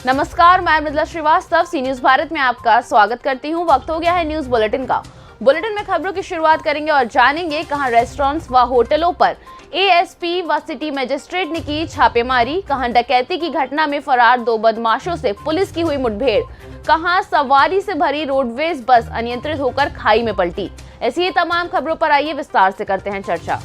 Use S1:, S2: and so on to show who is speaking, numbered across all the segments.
S1: नमस्कार, मैं मृदुला श्रीवास्तव सी न्यूज भारत में आपका स्वागत करती हूं। वक्त हो गया है न्यूज बुलेटिन का। बुलेटिन में खबरों की शुरुआत करेंगे और जानेंगे कहां रेस्टोरेंट्स व होटलों पर एएसपी व सिटी मजिस्ट्रेट ने की छापेमारी, कहां डकैती की घटना में फरार 2 बदमाशों से पुलिस की हुई मुठभेड़, कहां सवारी से भरी रोडवेज बस अनियंत्रित होकर खाई में पलटी। ऐसी ही तमाम खबरों पर आइए विस्तार से करते हैं चर्चा।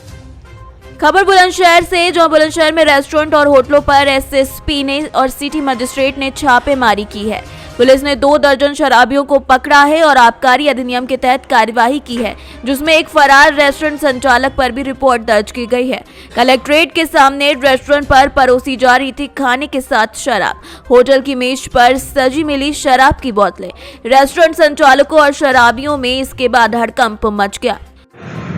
S1: खबर बुलंदशहर से, जहां बुलंदशहर में रेस्टोरेंट और होटलों पर एसएसपी ने और सिटी मजिस्ट्रेट ने छापेमारी की है। पुलिस ने 2 दर्जन शराबियों को पकड़ा है और आबकारी अधिनियम के तहत कार्यवाही की है, जिसमें एक फरार रेस्टोरेंट संचालक पर भी रिपोर्ट दर्ज की गई है। कलेक्ट्रेट के सामने रेस्टोरेंट पर परोसी जा रही थी खाने के साथ शराब। होटल की मेज पर सजी मिली शराब की बोतलें। रेस्टोरेंट संचालकों और शराबियों में इसके बाद हड़कंप मच गया।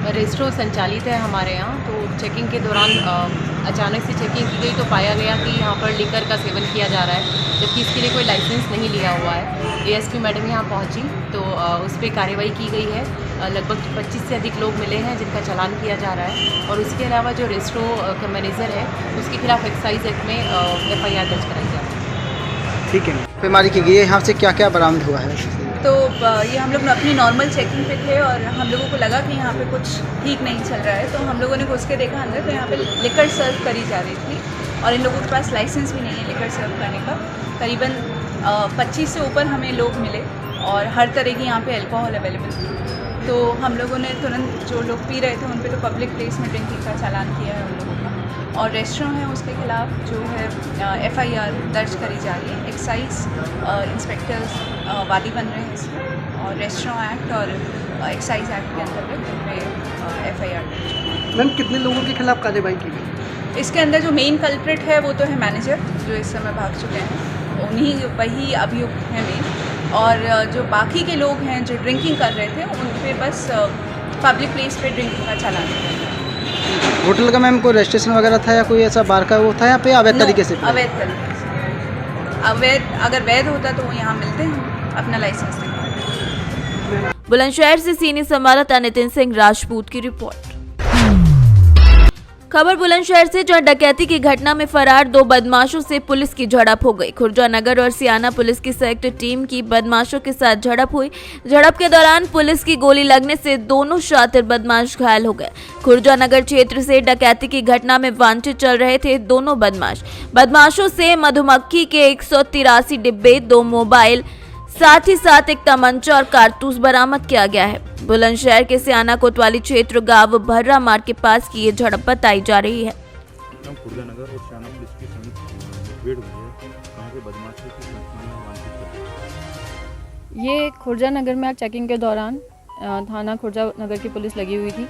S2: रेस्टोरेंट संचालित है हमारे यहाँ, तो चेकिंग के दौरान अचानक से चेकिंग की गई तो पाया गया कि यहाँ पर लिकर का सेवन किया जा रहा है, जबकि इसके लिए कोई लाइसेंस नहीं लिया हुआ है। एएसपी मैडम यहाँ पहुँची तो उस पर कार्रवाई की गई है। लगभग 25 से अधिक लोग मिले हैं जिनका चालान किया जा रहा है, और उसके अलावा जो रेस्टोरेंट का मैनेजर है उसके खिलाफ एक्साइज एक्ट में FIR दर्ज कराई जा रही है।
S3: ठीक है, बीमारी की गई है। यहाँ से क्या क्या बरामद हुआ है?
S4: तो ये हम लोग अपनी नॉर्मल चेकिंग पे थे और हम लोगों को लगा कि यहाँ पे कुछ ठीक नहीं चल रहा है, तो हम लोगों ने घुस के देखा अंदर, तो यहाँ पे लिकर सर्व करी जा रही थी और इन लोगों के पास लाइसेंस भी नहीं है लिकर सर्व करने का। करीबन 25 से ऊपर हमें लोग मिले और हर तरह की यहाँ पे अल्कोहल अवेलेबल थी। तो हम लोगों ने तुरंत जो लोग पी रहे थे उन पर तो पब्लिक प्लेस में ड्रिंकिंग का चालान किया है उन लोगों का, और रेस्टोरेंट है उसके खिलाफ जो है FIR दर्ज करी जा रही है। एक्साइज इंस्पेक्टर्स वादी बन रहे हैं इसमें, और रेस्टोरेंट एक्ट और एक्साइज एक्ट के अंतर्गत उनमें FIR दर्ज।
S3: मैम, कितने लोगों के खिलाफ कार्रवाई की गई?
S4: इसके अंदर जो मेन कल्प्रिट है वो तो है मैनेजर, जो इस समय भाग चुके हैं, वही अभियुक्त हैं मेन, और जो बाकी के लोग हैं जो ड्रिंकिंग कर रहे थे उन पर बस पब्लिक प्लेस पे ड्रिंकिंग का चालान किया।
S3: होटल का मैम कोई रजिस्ट्रेशन वगैरह था या कोई ऐसा बार का वो था यहाँ पे? अवैध तरीके से?
S4: अवैध तरीके से। अवैध अगर वैध होता तो वो यहाँ मिलते हैं अपना लाइसेंस दिखा।
S1: बुलंदशहर से सीनियर संवाददाता नितिन सिंह राजपूत की रिपोर्ट। खबर बुलंदशहर से, जहां डकैती की घटना में फरार 2 बदमाशों से पुलिस की झड़प हो गई। खुर्जा नगर और सियाना पुलिस की संयुक्त टीम की बदमाशों के साथ झड़प हुई। झड़प के दौरान पुलिस की गोली लगने से दोनों शातिर बदमाश घायल हो गए। खुर्जा नगर क्षेत्र से डकैती की घटना में वांछित चल रहे थे दोनों बदमाश। बदमाशों से मधुमक्खी के 183 डिब्बे, 2 मोबाइल, साथ ही साथ एक तमंचा और कारतूस बरामद किया गया है। बुलंदशहर के सियाना कोतवाली क्षेत्र गांव भर्रा मार्ग के पास की ये झड़प बताई जा रही है।
S5: खुर्जा नगर और सियाना पुलिस की संयुक्त मुठभेड़ हुई है, कहां के बदमाशों की संख्या में वांछित कर।
S6: ये खुर्जा नगर में आज चेकिंग के दौरान थाना खुर्जा नगर की पुलिस लगी हुई थी,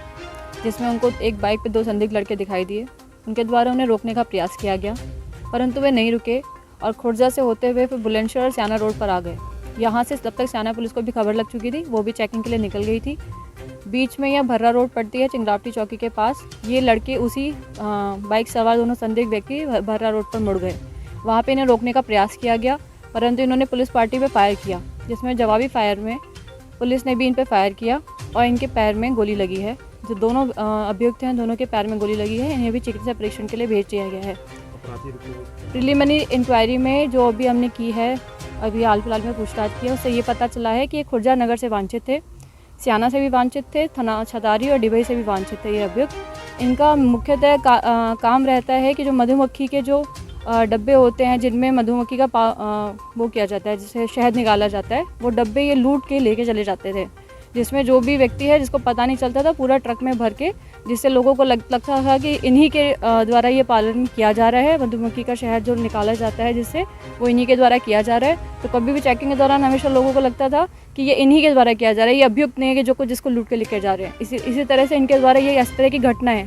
S6: जिसमें उनको एक बाइक पे 2 संदिग्ध लड़के दिखाई दिए। उनके द्वारा उन्हें रोकने का प्रयास किया गया, परंतु वे नहीं रुके और खुर्जा से होते हुए फिर बुलंदशहर और सियाना रोड पर आ गए। यहाँ से तब तक सियाना पुलिस को भी खबर लग चुकी थी, वो भी चेकिंग के लिए निकल गई थी। बीच में यह भर्रा रोड पड़ती है चिंगरावटी चौकी के पास। ये लड़के उसी बाइक सवार दोनों संदिग्ध व्यक्ति भर्रा रोड पर मुड़ गए। वहाँ पे इन्हें रोकने का प्रयास किया गया, परंतु इन्होंने पुलिस पार्टी पे फायर किया, जिसमें जवाबी फायर में पुलिस ने भी इन पे फायर किया और इनके पैर में गोली लगी है। जो दोनों अभियुक्त हैं, दोनों के पैर में गोली लगी है। इन्हें भी चिकित्सा परीक्षण के लिए भेज दिया गया है। प्रिलिमिनरी इंक्वायरी में जो अभी हमने की है, अभी हाल फिलहाल में पूछताछ की है, उससे ये पता चला है कि ये खुर्जा नगर से वांछित थे, सियाना से भी वांछित थे, थाना छतारी और डिबई से भी वांछित थे ये अभियुक्त। इनका मुख्यतः काम रहता है कि जो मधुमक्खी के जो डब्बे होते हैं जिनमें मधुमक्खी का वो किया जाता है, जिससे शहद निकाला जाता है, वो डब्बे ये लूट के लेके चले जाते थे, जिसमें जो भी व्यक्ति है जिसको पता नहीं चलता था पूरा ट्रक में भर के, जिससे लोगों को लगता था कि इन्हीं के द्वारा ये पालन किया जा रहा है। मधुमक्खी का शहद जो निकाला जाता है जिससे, वो इन्हीं के द्वारा किया जा रहा है। तो कभी भी चेकिंग के दौरान हमेशा लोगों को लगता था कि ये इन्हीं के द्वारा किया जा रहा है, ये अभियुक्त नहीं है कि जो कुछ जिसको लूट के लेकर जा रहे हैं। इसी तरह से इनके द्वारा ये इस तरह की घटनाएँ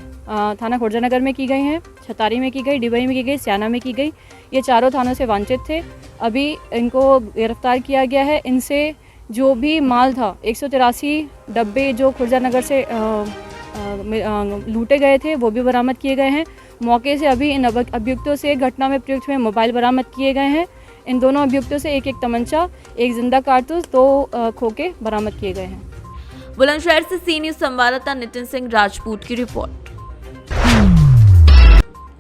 S6: थाना खुर्जा नगर में की गई हैं, छतारी में की गई, डिबई में की गई, सियाना में की गई। ये चारों थानों से वांछित थे। अभी इनको गिरफ्तार किया गया है। इनसे जो भी माल था, 183 डब्बे जो खुर्जा नगर से लूटे गए थे, वो भी बरामद किए गए हैं। मौके से अभी इन अभियुक्तों से घटना में प्रयुक्त हुए मोबाइल बरामद किए गए हैं। इन दोनों अभियुक्तों से एक तमंचा, एक जिंदा कारतूस, 2 खोखे बरामद किए गए हैं।
S1: बुलंदशहर से सी न्यूज संवाददाता नितिन सिंह राजपूत की रिपोर्ट।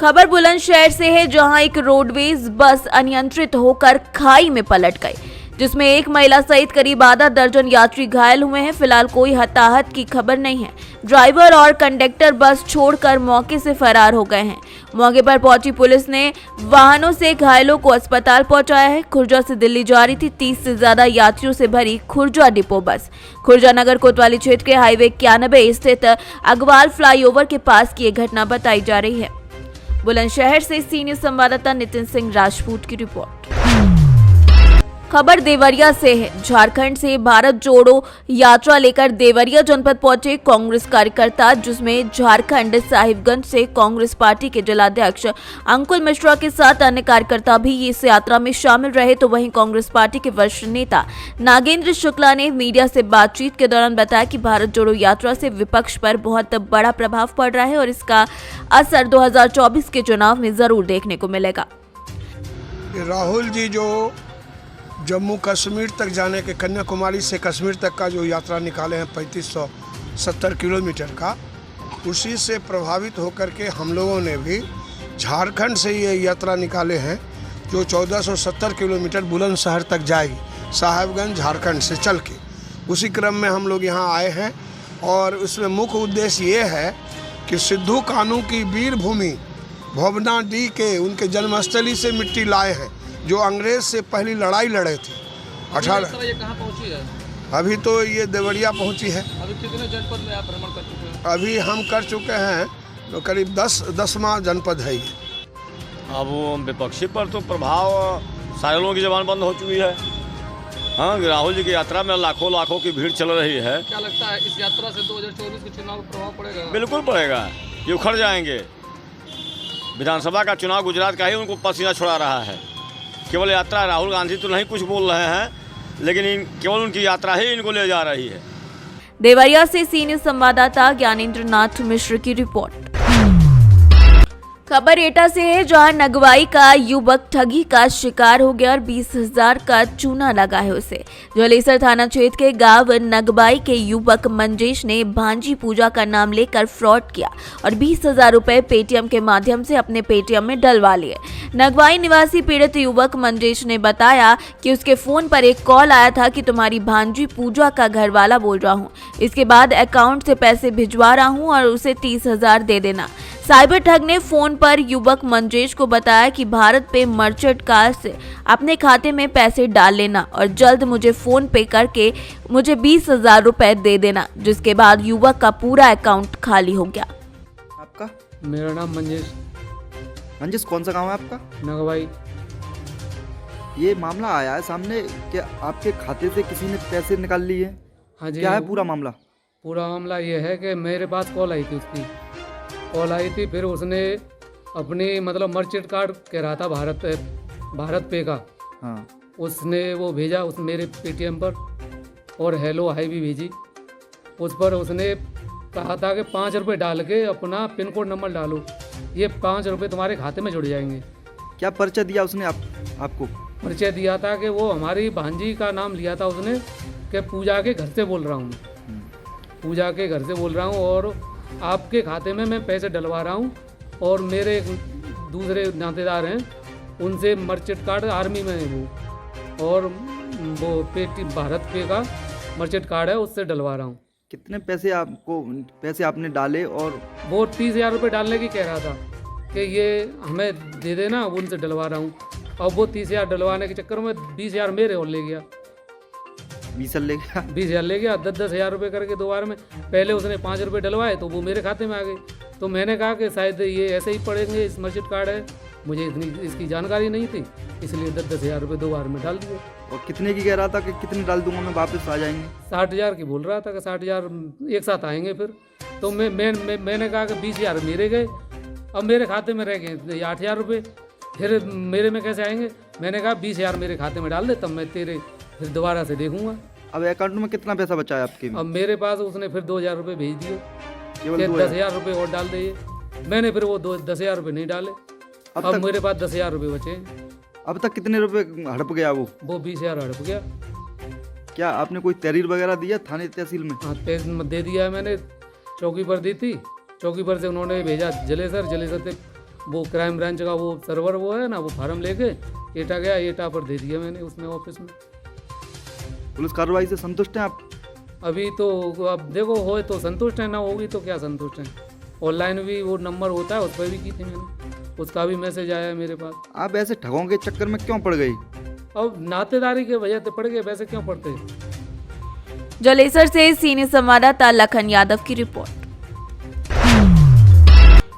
S1: खबर बुलंदशहर से है, जहां एक रोडवेज बस अनियंत्रित होकर खाई में पलट गई, जिसमें एक महिला सहित करीब आधा दर्जन यात्री घायल हुए हैं। फिलहाल कोई हताहत की खबर नहीं है। ड्राइवर और कंडक्टर बस छोड़कर मौके से फरार हो गए हैं। मौके पर पहुंची पुलिस ने वाहनों से घायलों को अस्पताल पहुंचाया है। खुर्जा से दिल्ली जा रही थी 30 से ज्यादा यात्रियों से भरी खुर्जा डिपो बस खुर्जा नगर कोतवाली क्षेत्र के हाईवे 91 स्थित अग्रवाल फ्लाईओवर के पास की यह घटना बताई जा रही है। बुलंदशहर से सीनियर संवाददाता नितिन सिंह राजपूत की रिपोर्ट। खबर देवरिया से है। झारखंड से भारत जोड़ो यात्रा लेकर देवरिया जनपद पहुंचे कांग्रेस कार्यकर्ता, जिसमें झारखंड साहिबगंज से कांग्रेस पार्टी के जिलाध्यक्ष अंकुल मिश्रा के साथ अन्य कार्यकर्ता भी इस यात्रा में शामिल रहे। तो वहीं कांग्रेस पार्टी के वरिष्ठ नेता नागेंद्र शुक्ला ने मीडिया से बातचीत के दौरान बताया कि भारत जोड़ो यात्रा से विपक्ष पर बहुत बड़ा प्रभाव पड़ रहा है और इसका असर 2024 के चुनाव में जरूर देखने को मिलेगा।
S7: राहुल जी जो जम्मू कश्मीर तक जाने के, कन्याकुमारी से कश्मीर तक का जो यात्रा निकाले हैं 3570 किलोमीटर का, उसी से प्रभावित होकर के हम लोगों ने भी झारखंड से ये यात्रा निकाले हैं जो 1470 किलोमीटर बुलंदशहर तक जाएगी, साहिबगंज झारखंड से चल के। उसी क्रम में हम लोग यहाँ आए हैं और उसमें मुख्य उद्देश्य ये है कि सिद्धू कानू की वीर भूमि भोबनाडीह के उनके जन्मस्थली से मिट्टी लाए हैं, जो अंग्रेज से पहली लड़ाई लड़े थे। 18
S8: ये कहाँ पहुँची है?
S7: अभी तो ये देवरिया पहुँची है।
S8: अभी कितने जनपद में आप भ्रमण कर चुके हैं?
S7: अभी हम कर चुके हैं तो करीब 10वां जनपद है ये।
S9: अब वो विपक्षी पर तो प्रभाव सारे लोगों की जबान बंद हो चुकी है। हाँ, राहुल जी की यात्रा में लाखों की भीड़ चल रही है।
S8: क्या लगता है इस यात्रा से 2024 के चुनाव पर प्रभाव पड़ेगा?
S9: बिल्कुल पड़ेगा, ये उखड़ जाएंगे। विधानसभा का चुनाव गुजरात का ही उनको पसीना छुड़ा रहा है। केवल यात्रा, राहुल गांधी तो नहीं कुछ बोल रहे हैं, लेकिन केवल उनकी यात्रा ही इनको ले जा रही है।
S1: देवरिया से सीनियर संवाददाता ज्ञानेंद्र नाथ मिश्र की रिपोर्ट। खबर एटा से है, जहां नगवाई का युवक ठगी का शिकार हो गया और 20,000 का चूना लगा है उसे। जलेसर थाना क्षेत्र के गांव नगवाई के युवक मंजेश ने भांजी पूजा का नाम लेकर फ्रॉड किया और 20,000 रुपए पेटीएम के माध्यम से अपने पेटीएम में डलवा लिए। नगवाई निवासी पीड़ित युवक मंजेश ने बताया कि उसके फोन पर एक कॉल आया था कि तुम्हारी भांजी पूजा का घरवाला बोल रहा हूँ, इसके बाद अकाउंट से पैसे भिजवा रहा हूँ और उसे 30,000 दे देना। साइबर ठग ने फोन पर युवक मंजेश को बताया कि भारत पे मर्चेंट कार्ड से अपने खाते में पैसे डाल लेना और जल्द मुझे फोन पे करके मुझे 20,000 रुपए दे देना, जिसके बाद युवक का पूरा अकाउंट खाली हो गया।
S3: आपका?
S8: मेरा नाम मंजेश।
S3: मंजेश, कौन सा गांव है आपका?
S8: नगवाई।
S3: ये मामला आया है सामने कि आपके खाते से किसी ने पैसे निकाल लिए।
S8: हाँ जी।
S3: क्या है पूरा मामला?
S8: पूरा मामला ये है कि मेरे पास कॉल आई थी, उसकी कॉल आई थी। फिर उसने अपनी मतलब मर्चेंट कार्ड कह रहा था भारत पे का।
S3: हाँ।
S8: उसने वो भेजा उस मेरे पेटीएम पर और हेलो हाई भी भेजी। उस पर उसने कहा था कि 5 रुपये डाल के अपना पिन कोड नंबर डालो, ये 5 रुपये तुम्हारे खाते में जुड़ जाएंगे।
S3: क्या परिचय दिया उसने आपको?
S8: परिचय दिया था कि वो हमारी भांजी का नाम लिया था उसने कि पूजा के घर से बोल रहा हूँ, पूजा के घर से बोल रहा हूँ और आपके खाते में मैं पैसे डलवा रहा हूँ। और मेरे एक दूसरे नातेदार हैं, उनसे मर्चेंट कार्ड आर्मी में है वो, और वो भारत पे का मर्चेंट कार्ड है, उससे डलवा रहा हूँ।
S3: कितने पैसे आपने डाले? और
S8: वो 30,000 रुपये डालने की कह रहा था कि ये हमें दे देना, उनसे डलवा रहा हूँ। और वो 30,000 डलवाने के चक्कर में 20,000 मेरे और ले गया।
S3: 20,000 ले गया?
S8: 20,000 ले गया। 10,000 रुपये करके 2 बार में। पहले उसने 5 रुपये डलवाए तो वो मेरे खाते में आ गए। तो मैंने कहा कि शायद ये ऐसे ही पड़ेंगे, इस मर्चेंट कार्ड है, मुझे इसकी जानकारी नहीं थी, इसलिए 10,000 रुपये 2 बार में डाल दिए।
S3: और कितने की कह रहा था कि कितने डाल दूंगा मैं, वापस आ जाएंगे?
S8: 60,000 की बोल रहा था कि 60,000 एक साथ आएंगे। फिर तो मैंने कहा कि 20,000 मेरे गए, अब मेरे खाते में रह गए 8,000 रुपये, फिर मेरे में कैसे आएंगे? मैंने कहा 20,000 मेरे खाते में डाल दे, तब मैं तेरे फिर दोबारा से देखूंगा।
S3: अब अकाउंट में कितना पैसा बचा है आपके में?
S8: अब मेरे पास उसने फिर 2,000 रुपये भेज दिए,
S3: केवल
S8: 10,000 रुपये और डाल दिए। मैंने फिर वो 10,000 रुपये नहीं डाले। अब मेरे पास 10,000 रुपये बचे।
S3: अब तक कितने रुपए हड़प गया वो?
S8: 20,000 हड़प गया।
S3: क्या आपने कोई तहरीर वगैरह दिया थाने तहसील में?
S8: हाँ, तहसील में दे दिया है मैंने, चौकी पर दी थी। चौकी पर से उन्होंने भेजा जलेसर से वो क्राइम ब्रांच का वो सर्वर वो है ना, वो फार्म लेके एटा गया, एटा पर दे दिया मैंने उसमें ऑफिस में।
S3: पुलिस कार्रवाई से संतुष्ट हैं आप?
S8: अभी तो अब देखो हो तो संतुष्ट है, ना होगी तो क्या संतुष्ट है। ऑनलाइन भी वो नंबर होता है उस पर भी की थी मैंने, उसका भी मैसेज आया है मेरे पास।
S3: आप ऐसे ठगों के चक्कर में क्यों पड़ गई?
S8: अब नातेदारी के वजह से पड़ गए, वैसे क्यों पड़ते।
S1: जलेसर से सीनियर संवाददाता लखन यादव की रिपोर्ट।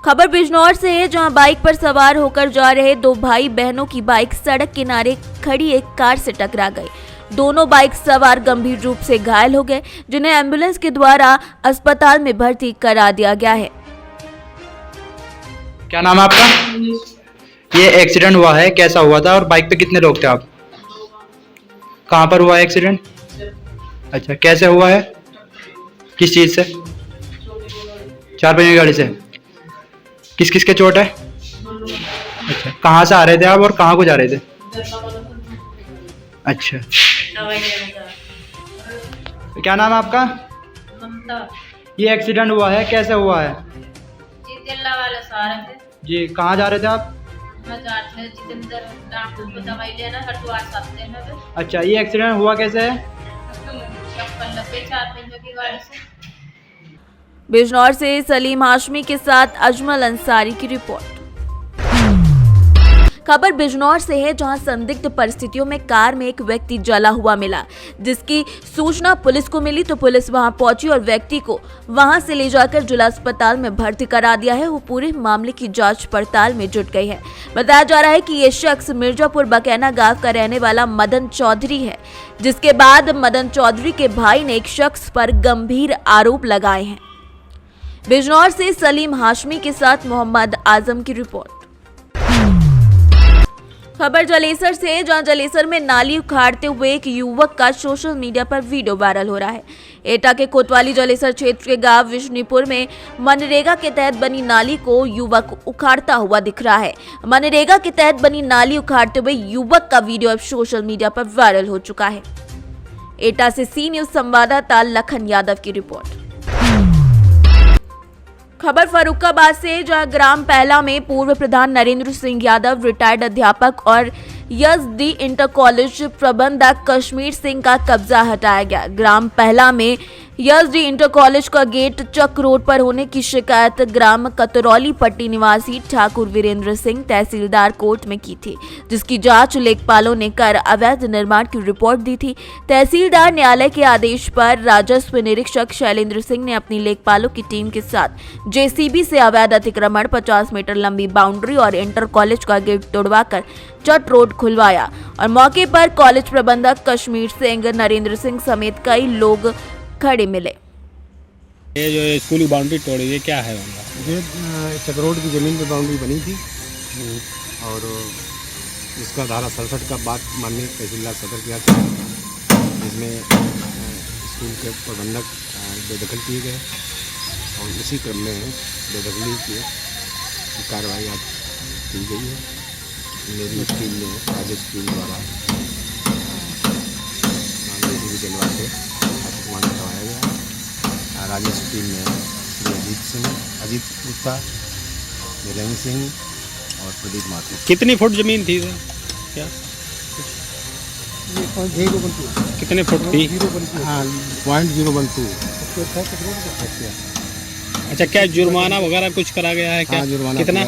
S1: खबर बिजनौर से है, जहां बाइक पर सवार होकर जा रहे दो भाई बहनों की बाइक सड़क किनारे खड़ी एक कार से टकरा गई। दोनों बाइक सवार गंभीर रूप से घायल हो गए, जिन्हें एम्बुलेंस के द्वारा अस्पताल में भर्ती करा दिया गया है।
S10: क्या नाम है आपका? ये एक्सीडेंट हुआ है, कैसा हुआ था और बाइक पे कितने लोग थे आप? कहाँ पर हुआ है एक्सीडेंट? अच्छा, कैसे हुआ है? किस चीज़ से? 4 पहिए की गाड़ी से। किस किस के चोट है? अच्छा, कहाँ से आ रहे थे आप और कहाँ को जा रहे थे? अच्छा, क्या नाम है आपका?
S11: ममता।
S10: ये एक्सीडेंट हुआ है, कैसे हुआ है?
S11: जितेंद्र वाले सारे थे।
S10: जी, कहाँ जा रहे थे आप?
S11: मैं जाते जितेंद्र डॉक्टर को दवाई लेना हरिद्वार सकते हैं।
S10: अच्छा, ये एक्सीडेंट हुआ कैसे है?
S11: चप्पल लगे 4 पहिए की गाड़ी से।
S1: बिजनौर से सलीम हाशमी के साथ अजमल अंसारी की रिपोर्ट। खबर बिजनौर से है, जहां संदिग्ध परिस्थितियों में कार में एक व्यक्ति जला हुआ मिला, जिसकी सूचना पुलिस को मिली तो पुलिस वहां पहुंची और व्यक्ति को वहां से ले जाकर जिला अस्पताल में भर्ती करा दिया है। वो पूरे मामले की जांच पड़ताल में जुट गई है। बताया जा रहा है कि ये शख्स मिर्जापुर बकैना गांव का रहने वाला मदन चौधरी है, जिसके बाद मदन चौधरी के भाई ने एक शख्स पर गंभीर आरोप लगाए हैं। बिजनौर से सलीम हाशमी के साथ मोहम्मद आजम की रिपोर्ट। खबर जलेसर से, जहां जलेसर में नाली उखाड़ते हुए एक युवक का सोशल मीडिया पर वीडियो वायरल हो रहा है। एटा के कोतवाली जलेसर क्षेत्र के गांव विष्णुपुर में मनरेगा के तहत बनी नाली को युवक उखाड़ता हुआ दिख रहा है। मनरेगा के तहत बनी नाली उखाड़ते हुए युवक का वीडियो अब सोशल मीडिया पर वायरल हो चुका है। एटा से सी न्यूज संवाददाता लखन यादव की रिपोर्ट। खबर फर्रुखाबाद से, जहां ग्राम पहला में पूर्व प्रधान नरेंद्र सिंह यादव, रिटायर्ड अध्यापक और यस.डी. इंटर कॉलेज प्रबंधक कश्मीर सिंह का कब्जा हटाया गया। ग्राम पहला में यस.डी. इंटर कॉलेज का गेट चक रोड पर होने की शिकायत ग्राम कतरौली पट्टी निवासी ठाकुर वीरेंद्र सिंह तहसीलदार कोर्ट में की थी, जिसकी जांच लेखपालों ने कर अवैध निर्माण की रिपोर्ट दी थी। तहसीलदार न्यायालय के आदेश पर राजस्व निरीक्षक शैलेंद्र सिंह ने अपनी लेखपालों की टीम के साथ जेसीबी से अवैध अतिक्रमण, 50 मीटर लंबी बाउंड्री और इंटर कॉलेज का गेट तोड़वाकर चट रोड खुलवाया और मौके पर कॉलेज प्रबंधक कश्मीर सिंह, नरेंद्र सिंह समेत कई लोग खड़े मिले।
S12: ये जो स्कूल की बाउंड्री तोड़ी, ये क्या है?
S13: ये चकरोड की ज़मीन पे बाउंड्री बनी थी और इसका धारा 67 का बात माननीय तहसीलदार सदर किया था, जिसमें स्कूल के प्रबंधक बेदखल किए गए और इसी क्रम में बेदखली की कार्रवाई आज की गई है। मेरी टीम ने राजेश टीम द्वारा जनवा के आत्मान करवाया गया। राजेश टीम में श्री अजीत गुप्ता, वीरेंद्र सिंह और प्रदीप माथुर।
S12: कितनी फुट जमीन थी सर? क्या कितने फुट थी?
S13: 0.012।
S12: अच्छा, क्या जुर्माना वगैरह कुछ करा गया है? क्या
S13: जुर्माना
S12: कितना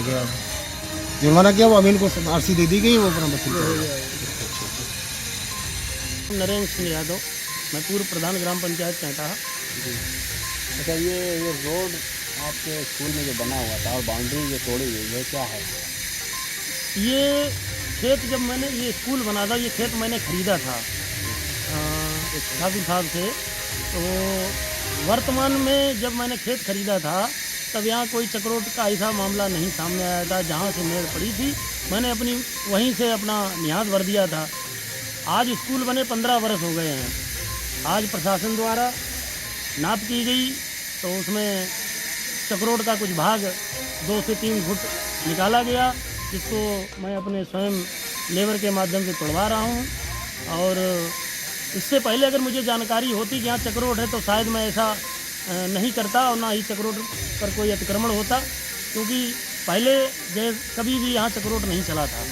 S13: जुर्माना किया? वो अमीन को आरसी दे दी गई, वो अपना
S14: नरेंद्र सिंह यादव, मैं पूर्व प्रधान ग्राम पंचायत कहता।
S12: अच्छा, ये रोड आपके स्कूल में जो बना हुआ था और बाउंड्री जो तोड़ी हुई है, क्या है?
S14: ये खेत जब मैंने ये स्कूल बना था, ये खेत मैंने खरीदा था ठाकुर साहब से। तो वर्तमान में जब मैंने खेत खरीदा था तब यहाँ कोई चक्रोट का ऐसा मामला नहीं सामने आया था। जहाँ से मेड़ पड़ी थी मैंने अपनी वहीं से अपना निहाज भर दिया था। आज स्कूल बने 15 वर्ष हो गए हैं। आज प्रशासन द्वारा नाप की गई तो उसमें चक्रोट का कुछ भाग 2 से 3 फुट निकाला गया, जिसको मैं अपने स्वयं लेबर के माध्यम से तोड़वा रहा हूँ। और इससे पहले अगर मुझे जानकारी होती कि यहाँ चक्रोट है तो शायद मैं ऐसा नहीं करता और ना ही चक्रोट पर कोई अतिक्रमण होता, क्योंकि पहले कभी भी यहाँ चक्रोट नहीं चला था,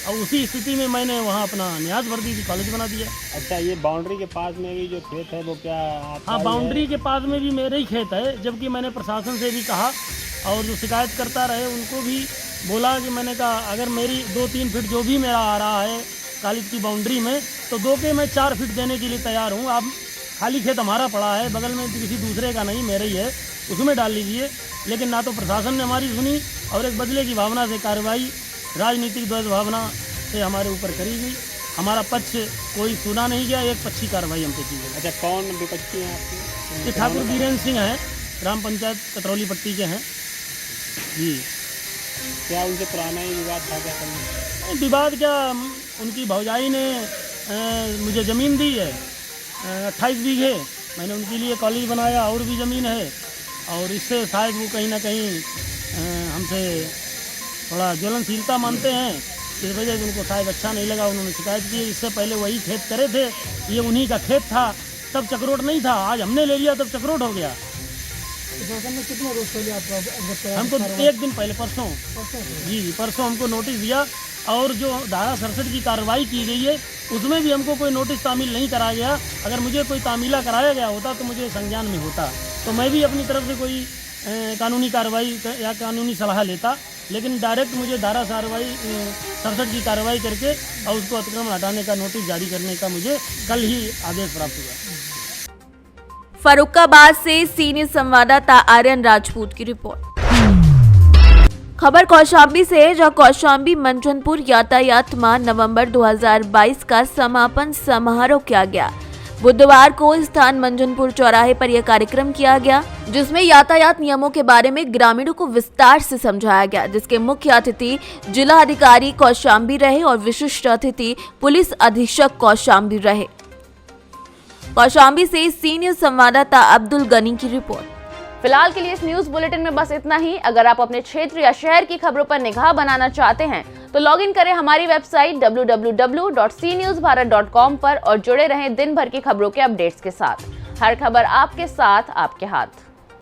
S14: और उसी स्थिति में मैंने वहाँ अपना न्याज भर दी थी, कॉलेज बना दिया।
S12: अच्छा, ये बाउंड्री के पास में भी जो खेत है वो क्या आपका?
S14: हाँ, बाउंड्री के पास में भी मेरे ही खेत है, जबकि मैंने प्रशासन से भी कहा और जो शिकायत करता रहे उनको भी बोला कि मैंने कहा अगर मेरी 2-3 फीट जो भी मेरा आ रहा है कॉलेज की बाउंड्री में, तो 2 के मैं 4 फीट देने के लिए तैयार हूँ। आप खाली खेत हमारा पड़ा है, बगल में किसी दूसरे का नहीं, मेरा ही है, उसमें डाल लीजिए। लेकिन ना तो प्रशासन ने हमारी सुनी और एक बदले की भावना से कार्रवाई, राजनीतिक द्वैध भावना से हमारे ऊपर करी गई। हमारा पक्ष कोई सुना नहीं गया, एक पक्षी कार्रवाई हम पे की गई।
S12: अच्छा, कौन विपक्षी हैं आपके?
S14: ये ठाकुर बीरेंद्र सिंह हैं, ग्राम पंचायत कतरौली पट्टी के हैं जी।
S12: क्या उनसे पुराना ही विवाद था? क्या
S14: विवाद क्या, उनकी भौजाई ने मुझे ज़मीन दी है 28 बीघे, मैंने उनके लिए कॉलेज बनाया, और भी ज़मीन है, और इससे शायद वो कहीं ना कहीं हमसे थोड़ा ज्वलनशीलता मानते हैं, इस वजह से उनको शायद अच्छा नहीं लगा, उन्होंने शिकायत की। इससे पहले वही खेत करे थे, ये उन्हीं का खेत था, तब चक्रोट नहीं था, आज हमने ले लिया तब चक्रोट हो गया।
S15: कितना रोज पहले आपको?
S14: हमको 1 दिन पहले, परसों जी, परसों हमको नोटिस दिया, और जो धारा 67 की कार्रवाई की गई है उसमें भी हमको कोई नोटिस तामील नहीं कराया गया। अगर मुझे कोई तामीला कराया गया होता तो मुझे संज्ञान में होता, तो मैं भी अपनी तरफ से कोई कानूनी कार्रवाई या कानूनी सलाह लेता, लेकिन डायरेक्ट मुझे धारा 67 की कार्रवाई करके और उसको अतिक्रमण हटाने का नोटिस जारी करने का मुझे कल ही आदेश प्राप्त हुआ।
S1: फर्रुखाबाद से सीनियर संवाददाता आर्यन राजपूत की रिपोर्ट। खबर कौशाम्बी से है, जहां कौशाम्बी मंझनपुर यातायात माह नवंबर 2022 का समापन समारोह किया गया। बुधवार को स्थान मंझनपुर चौराहे पर यह कार्यक्रम किया गया, जिसमें यातायात नियमों के बारे में ग्रामीणों को विस्तार से समझाया गया, जिसके मुख्य अतिथि जिला अधिकारी कौशाम्बी रहे और विशिष्ट अतिथि पुलिस अधीक्षक कौशाम्बी रहे। कौशाम्बी से सीनियर संवाददाता अब्दुल गनी की रिपोर्ट। फिलहाल के लिए इस न्यूज बुलेटिन में बस इतना ही। अगर आप अपने क्षेत्र या शहर की खबरों पर निगाह बनाना चाहते हैं तो लॉग इन करें हमारी वेबसाइट www.cnewsbharat.com पर और जुड़े रहें दिन भर की खबरों के अपडेट्स के साथ। हर खबर आपके साथ, आपके हाथ।